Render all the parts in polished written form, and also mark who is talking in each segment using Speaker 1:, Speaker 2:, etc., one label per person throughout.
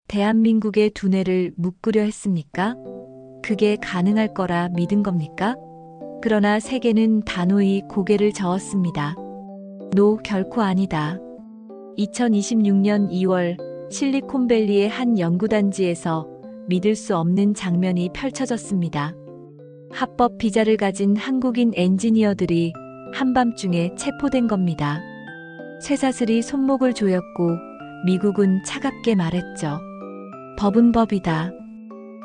Speaker 1: 대한민국의 두뇌를 묶으려 했습니까? 그게 가능할 거라 믿은 겁니까? 그러나 세계는 단호히 고개를 저었습니다. 노, 결코 아니다. 2026년 2월 실리콘밸리의 한 연구단지에서 믿을 수 없는 장면이 펼쳐졌습니다. 합법 비자를 가진 한국인 엔지니어들이 한밤중에 체포된 겁니다. 쇠사슬이 손목을 조였고 미국은 차갑게 말했죠. 법은 법이다.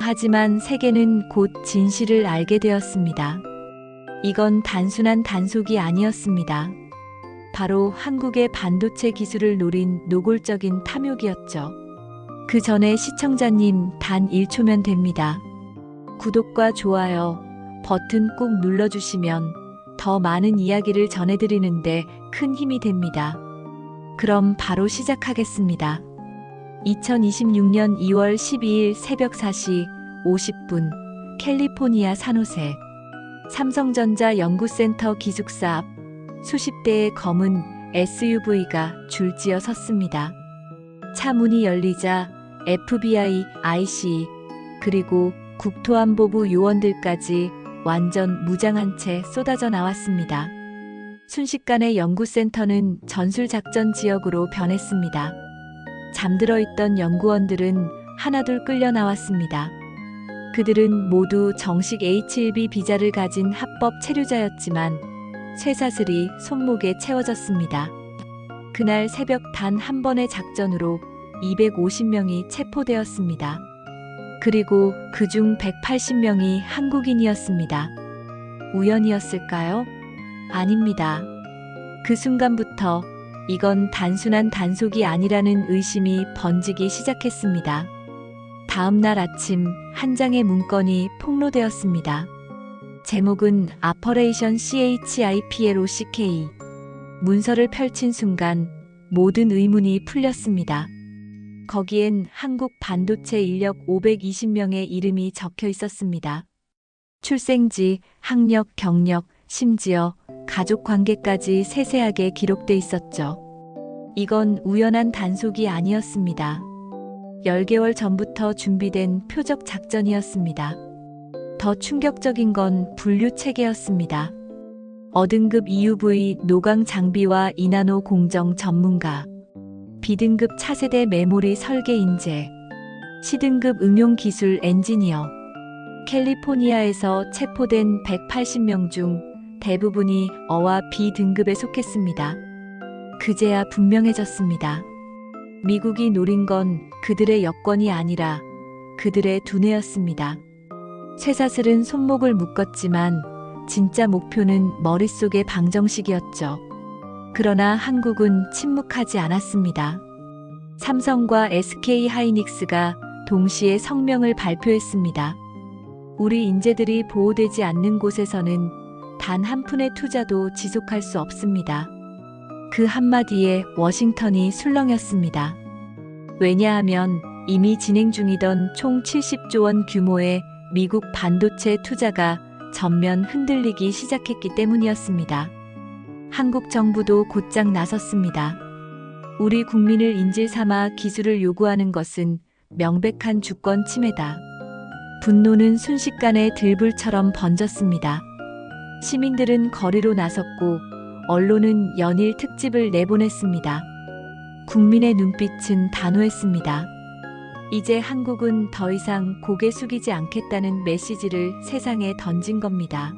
Speaker 1: 하지만 세계는 곧 진실을 알게 되었습니다. 이건 단순한 단속이 아니었습니다. 바로 한국의 반도체 기술을 노린 노골적인 탐욕이었죠. 그 전에 시청자님 단 1초면 됩니다. 구독과 좋아요 버튼 꾹 눌러주시면 더 많은 이야기를 전해드리는데 큰 힘이 됩니다. 그럼 바로 시작하겠습니다. 2026년 2월 12일 새벽 4시 50분 캘리포니아 산호세 삼성전자 연구센터 기숙사 앞 수십 대의 검은 SUV가 줄지어 섰습니다. 차 문이 열리자 FBI, IC, 그리고 국토안보부 요원들까지 완전 무장한 채 쏟아져 나왔습니다. 순식간에 연구센터는 전술작전 지역으로 변했습니다. 잠들어 있던 연구원들은 하나둘 끌려 나왔습니다. 그들은 모두 정식 H-1B 비자를 가진 합법 체류자였지만 쇠사슬이 손목에 채워졌습니다. 그날 새벽 단 한 번의 작전으로 250명이 체포되었습니다. 그리고 그중 180명이 한국인이었습니다. 우연이었을까요? 아닙니다. 그 순간부터 이건 단순한 단속이 아니라는 의심이 번지기 시작했습니다. 다음 날 아침 한 장의 문건이 폭로되었습니다. 제목은 Operation CHIPLOCK. 문서를 펼친 순간 모든 의문이 풀렸습니다. 거기엔 한국 반도체 인력 520명의 이름이 적혀 있었습니다. 출생지, 학력, 경력, 심지어 가족 관계까지 세세하게 기록돼 있었죠. 이건 우연한 단속이 아니었습니다. 10개월 전부터 준비된 표적 작전이었습니다. 더 충격적인 건 분류 체계였습니다. 어등급 EUV 노광 장비와 이나노 공정 전문가, B등급 차세대 메모리 설계 인재, C등급 응용 기술 엔지니어. 캘리포니아에서 체포된 180명 중 대부분이 어와 B등급에 속했습니다. 그제야 분명해졌습니다. 미국이 노린 건 그들의 여권이 아니라 그들의 두뇌였습니다. 쇠사슬은 손목을 묶었지만 진짜 목표는 머릿속의 방정식이었죠. 그러나 한국은 침묵하지 않았습니다. 삼성과 SK 하이닉스가 동시에 성명을 발표했습니다. 우리 인재들이 보호되지 않는 곳에서는 단 한 푼의 투자도 지속할 수 없습니다. 그 한마디에 워싱턴이 술렁였습니다. 왜냐하면 이미 진행 중이던 총 70조 원 규모의 미국 반도체 투자가 전면 흔들리기 시작했기 때문이었습니다. 한국 정부도 곧장 나섰습니다. 우리 국민을 인질 삼아 기술을 요구하는 것은 명백한 주권 침해다. 분노는 순식간에 들불처럼 번졌습니다. 시민들은 거리로 나섰고 언론은 연일 특집을 내보냈습니다. 국민의 눈빛은 단호했습니다. 이제 한국은 더 이상 고개 숙이지 않겠다는 메시지를 세상에 던진 겁니다.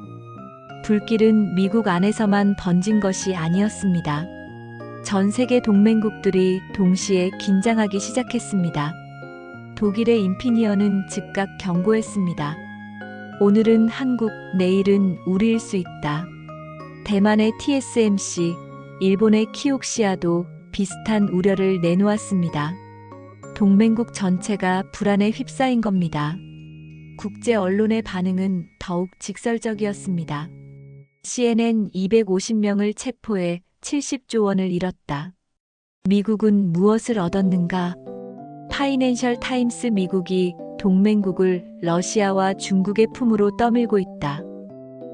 Speaker 1: 불길은 미국 안에서만 번진 것이 아니었습니다. 전 세계 동맹국들이 동시에 긴장하기 시작했습니다. 독일의 인피니언은 즉각 경고했습니다. 오늘은 한국, 내일은 우리일 수 있다. 대만의 TSMC, 일본의 키옥시아도 비슷한 우려를 내놓았습니다. 동맹국 전체가 불안에 휩싸인 겁니다. 국제 언론의 반응은 더욱 직설적이었습니다. CNN 250명을 체포해 70조 원을 잃었다. 미국은 무엇을 얻었는가? 파이낸셜 타임스 미국이 동맹국을 러시아와 중국의 품으로 떠밀고 있다.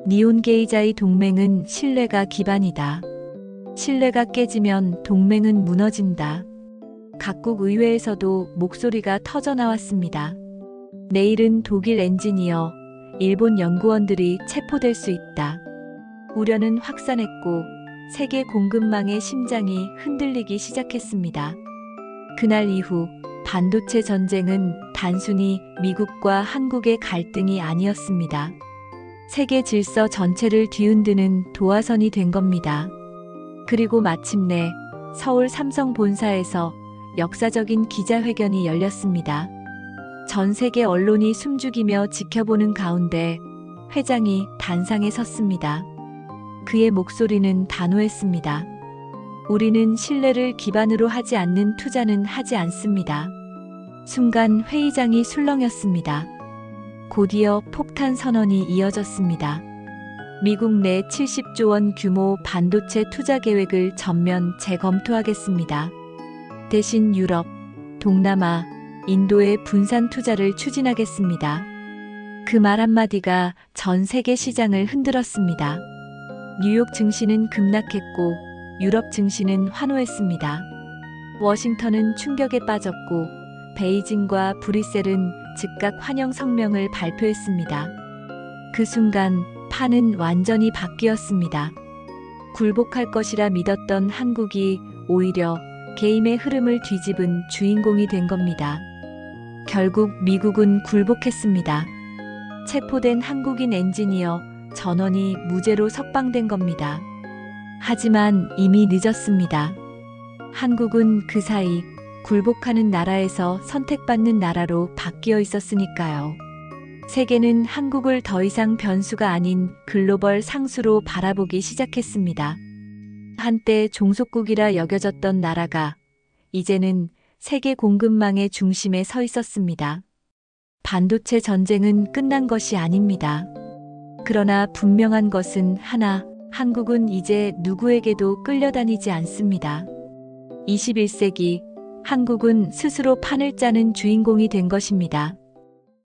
Speaker 1: 니온게이자의 동맹은 신뢰가 기반이다. 신뢰가 깨지면 동맹은 무너진다. 각국 의회에서도 목소리가 터져 나왔습니다. 내일은 독일 엔지니어, 일본 연구원들이 체포될 수 있다. 우려는 확산했고 세계 공급망의 심장이 흔들리기 시작했습니다. 그날 이후 반도체 전쟁은 단순히 미국과 한국의 갈등이 아니었습니다. 세계 질서 전체를 뒤흔드는 도화선이 된 겁니다. 그리고 마침내 서울 삼성 본사에서 역사적인 기자회견이 열렸습니다. 전 세계 언론이 숨죽이며 지켜보는 가운데 회장이 단상에 섰습니다. 그의 목소리는 단호했습니다. 우리는 신뢰를 기반으로 하지 않는 투자는 하지 않습니다. 순간 회의장이 술렁였습니다. 곧이어 폭탄 선언이 이어졌습니다. 미국 내 70조 원 규모 반도체 투자 계획을 전면 재검토하겠습니다. 대신 유럽, 동남아, 인도의 분산 투자를 추진하겠습니다. 그 말 한마디가 전 세계 시장을 흔들었습니다. 뉴욕 증시는 급락했고 유럽 증시는 환호했습니다. 워싱턴은 충격에 빠졌고 베이징과 브뤼셀은 즉각 환영 성명을 발표했습니다. 그 순간 판은 완전히 바뀌었습니다. 굴복할 것이라 믿었던 한국이 오히려 게임의 흐름을 뒤집은 주인공이 된 겁니다. 결국 미국은 굴복했습니다. 체포된 한국인 엔지니어 전원이 무죄로 석방된 겁니다. 하지만 이미 늦었습니다. 한국은 그 사이 굴복하는 나라에서 선택받는 나라로 바뀌어 있었으니까요. 세계는 한국을 더 이상 변수가 아닌 글로벌 상수로 바라보기 시작했습니다. 한때 종속국이라 여겨졌던 나라가 이제는 세계 공급망의 중심에 서 있었습니다. 반도체 전쟁은 끝난 것이 아닙니다. 그러나 분명한 것은 하나, 한국은 이제 누구에게도 끌려다니지 않습니다. 21세기 한국은 스스로 판을 짜는 주인공이 된 것입니다.